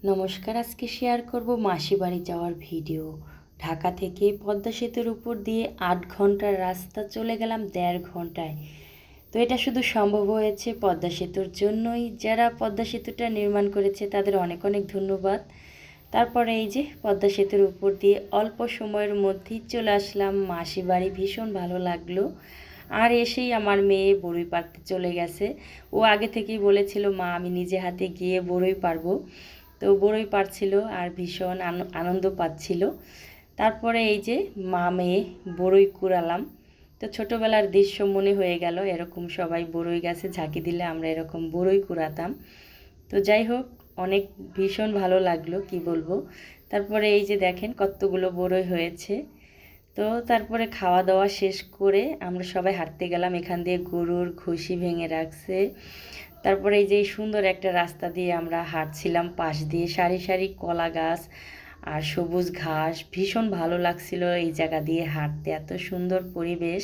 নমস্কার, আজকে শেয়ার করব মাসি বাড়ি যাওয়ার ভিডিও। ঢাকা থেকে পদ্মা সেতুর উপর দিয়ে ৮ ঘন্টার রাস্তা চলে গেলাম ১.৫ ঘন্টায়। তো এটা শুধু সম্ভব হয়েছে পদ্মা সেতুর জন্যই। যারা পদ্মা সেতুটা নির্মাণ করেছে তাদের অনেক অনেক ধন্যবাদ। তারপরে এই যে পদ্মা সেতুর উপর দিয়ে অল্প সময়ের মধ্যেই চলে আসলাম মাসি বাড়ি। ভীষণ ভালো লাগলো। আর এসেই আমার মেয়ে বড়ই পাড়তে চলে গেছে। ও আগে থেকেই বলেছিল, মা আমি নিজে হাতে গিয়ে বড়ই পারবো। তো বড়ই পাড়ছিল আর ভীষণ আনন্দ পাচ্ছিল। তারপরে এই যে মা মেয়ে বড়ই কুড়ালাম। তো ছোটোবেলার দৃশ্য মনে হয়ে গেল, এরকম সবাই বড়ই গাছে ঝাঁকি দিলে আমরা এরকম বড়ই কুড়াতাম। তো যাই হোক, অনেক ভীষণ ভালো লাগলো, কি বলবো। তারপরে এই যে দেখেন কতগুলো বড়ই হয়েছে। তো তারপরে খাওয়া দাওয়া শেষ করে আমরা সবাই হাঁটতে গেলাম। এখান দিয়ে গরুর ঘষি ভেঙে রাখছে। তারপরে এই যে সুন্দর একটা রাস্তা দিয়ে আমরা হাঁটছিলাম, পাশ দিয়ে সারি সারি কলা গাছ আর সবুজ ঘাস। ভীষণ ভালো লাগছিল এই জায়গা দিয়ে হাঁটতে, এত সুন্দর পরিবেশ।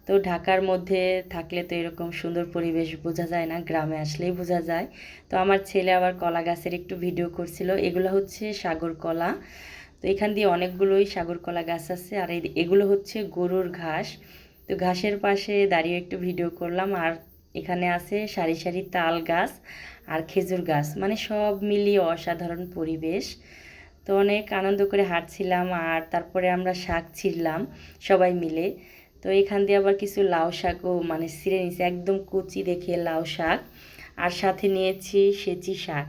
তো ঢাকার মধ্যে থাকলে তো এরকম সুন্দর পরিবেশ বোঝা যায় না, গ্রামে আসলেই বোঝা যায়। তো আমার ছেলে আবার কলা গাছের একটু ভিডিও করছিল। এগুলো হচ্ছে সাগর কলা। তো এখান দিয়ে অনেকগুলোই সাগর কলা গাছ আছে। আর এগুলো হচ্ছে গরুর ঘাস। তো ঘাসের পাশে দাঁড়িয়ে একটু ভিডিও করলাম। আর এখানে আছে সারি সারি তাল গাছ আর খেজুর গাছ, মানে সব মিলিয়ে অসাধারণ পরিবেশ। তো অনেক আনন্দ করে হাঁটছিলাম। আর তারপরে আমরা শাক ছিঁড়লাম সবাই মিলে। তো এখান দিয়ে আবার কিছু লাউ শাকও মানে ছিঁড়ে নিয়েছি, একদম কুচি দেখে লাউ শাক। আর সাথে নিয়েছি সেচি শাক।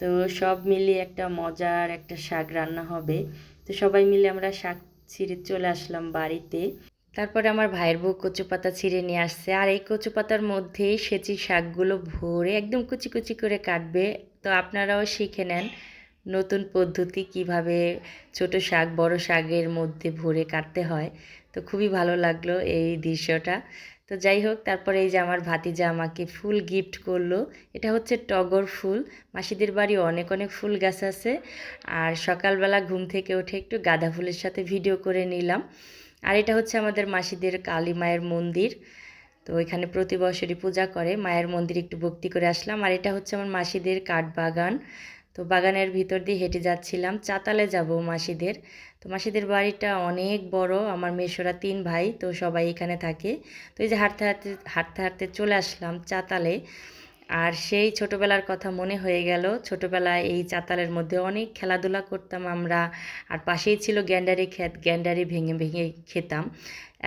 তো সব মিলিয়ে একটা মজার একটা শাক রান্না হবে। তো সবাই মিলে আমরা শাক ছিঁড়ে চলে আসলাম বাড়িতে। তারপরে আমার ভাইয়ের বউ কচু পাতা ছিঁড়ে নিয়ে আসছে। আর এই কচু পাতার মধ্যেই সেচি শাকগুলো ভরে একদম কুচি কুচি করে কাটবে। তো আপনারাও শিখে নেন নতুন পদ্ধতি, কিভাবে ছোট শাক বড় শাকের মধ্যে ভরে কাটতে হয়। তো খুবই ভালো লাগলো এই দৃশ্যটা। তো যাই হোক, তারপরে এই যে আমার ভাতিজা আমাকে ফুল গিফট করলো। এটা হচ্ছে টগর ফুল। মাসিদের বাড়ি অনেক অনেক ফুল গাছ আছে। আর সকালবেলা ঘুম থেকে উঠে একটু গাঁদা ফুলের সাথে ভিডিও করে নিলাম। আর এটা হচ্ছে আমাদের মাসিদের কালী মায়ের মন্দির। তো এখানে প্রতি বছরই পূজা করে, মায়ের মন্দির একটু ভক্তি করে আসলাম। আর এটা হচ্ছে আমার মাসিদের কাঠবাগান। তো বাগানের ভিতর দিয়ে হেঁটে যাচ্ছিলাম, চাতালে যাব মাসিদের। তো মাসিদের বাড়িটা অনেক বড়, আমার মেশোরা 3 ভাই, তো সবাই এখানে থাকে। তো এই যে হাঁটতে হাঁটতে হাঁটতে হাঁটতে চলে আসলাম চাতালে। আর সেই ছোটোবেলার কথা মনে হয়ে গেল। ছোটোবেলায় এই চাতালের মধ্যে অনেক খেলাধুলা করতাম আমরা। আর পাশেই ছিল গ্যান্ডারি ক্ষেত, গ্যান্ডারি ভেঙে ভেঙে খেতাম।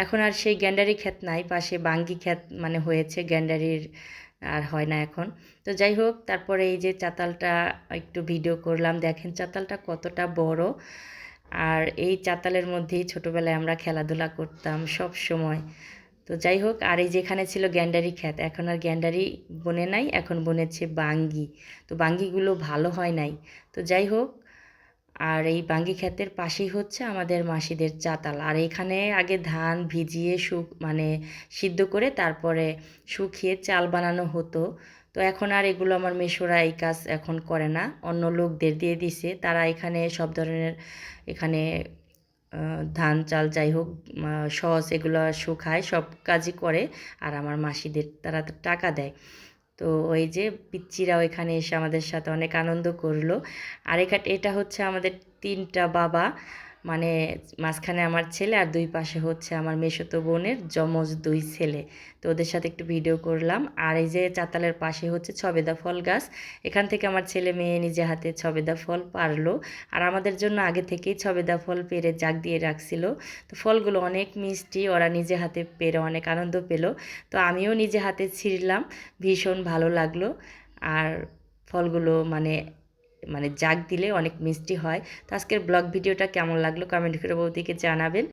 এখন আর সেই গ্যান্ডারি ক্ষেত নাই, পাশে বাঙ্গি ক্ষেত মানে হয়েছে, গ্যান্ডারির আর হয় না এখন। তো যাই হোক, তারপরে এই যে চাতালটা একটু ভিডিও করলাম। দেখেন চাতালটা কতটা বড়। আর এই চাতালের মধ্যেই ছোটোবেলায় আমরা খেলাধুলা করতাম সব সময়। তো যাই হোক, আর এই যেখানে ছিল গ্যান্ডারি ক্ষেত, এখন আর গ্যান্ডারি বনে নাই, এখন বনেছে বাঙ্গি। তো বাঙ্গিগুলো ভালো হয় নাই। তো যাই হোক, আর এই বাঙ্গি ক্ষেতের পাশেই হচ্ছে আমাদের মাসিদের চাতাল। আর এখানে আগে ধান ভিজিয়ে মানে সিদ্ধ করে তারপরে শুকিয়ে চাল বানানো হতো। তো এখন আর এগুলো আমার মেশোরা এই কাজ এখন করে না, অন্য লোকদের দিয়ে দিছে। তারা এখানে সব ধরনের এখানে ধান চাল যাই হোক সস এগুলো শুকায়, সব কাজই করে। আর আমার মাসিদের তারা তো টাকা দেয়। তো ওই যে পিচ্চিরাও এখানে এসে আমাদের সাথে অনেক আনন্দ করলো। আর এটা হচ্ছে আমাদের 3টা বাবা, মানে মাঝখানে আমার ছেলে আর 2 পাশে হচ্ছে আমার মেসোতো বোনের যমজ 2 ছেলে। তো ওদের সাথে একটু ভিডিও করলাম। আর এই যে চাতালের পাশে হচ্ছে ছবেদা ফল গাছ। এখান থেকে আমার ছেলে মেয়ে নিজে হাতে ছবেদা ফল পারলো। আর আমাদের জন্য আগে থেকেই ছবেদা ফল পেড়ে জাগ দিয়ে রাখছিল। তো ফলগুলো অনেক মিষ্টি, ওরা নিজে হাতে পেরে অনেক আনন্দ পেল। তো আমিও নিজে হাতে ছিঁড়লাম, ভীষণ ভালো লাগলো। আর ফলগুলো মানে মানে জাগ দিলে অনেক মিষ্টি হয়। তো আজকের ব্লগ ভিডিওটা কেমন লাগলো কমেন্ট করে বৌদিকে জানাবেন।